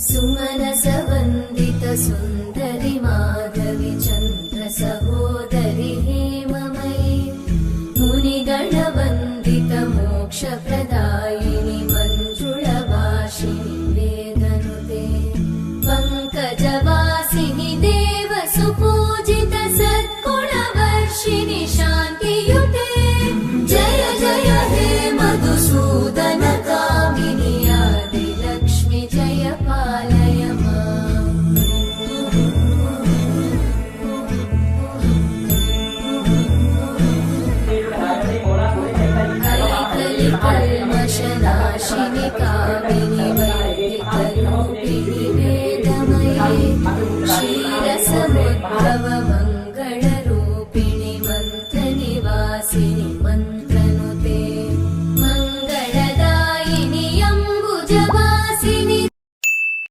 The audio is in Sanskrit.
सुमनसवन्दित सुन्दरि माधवि चन्द्र सहोदरि हेममयि मुनिगणवन्दित मोक्षप्रदायिनि मञ्जुळभाषिणि वेदनुते पङ्कजवासिनि देवसुपूजित सद्गुणवर्षिणि शान्तियुते जय जय हे मधुसूदन कामिनि आदिलक्ष्मि जय पालय माम् कलिकल्मषनाशिनि वैदिकरूपिणि वेदमयि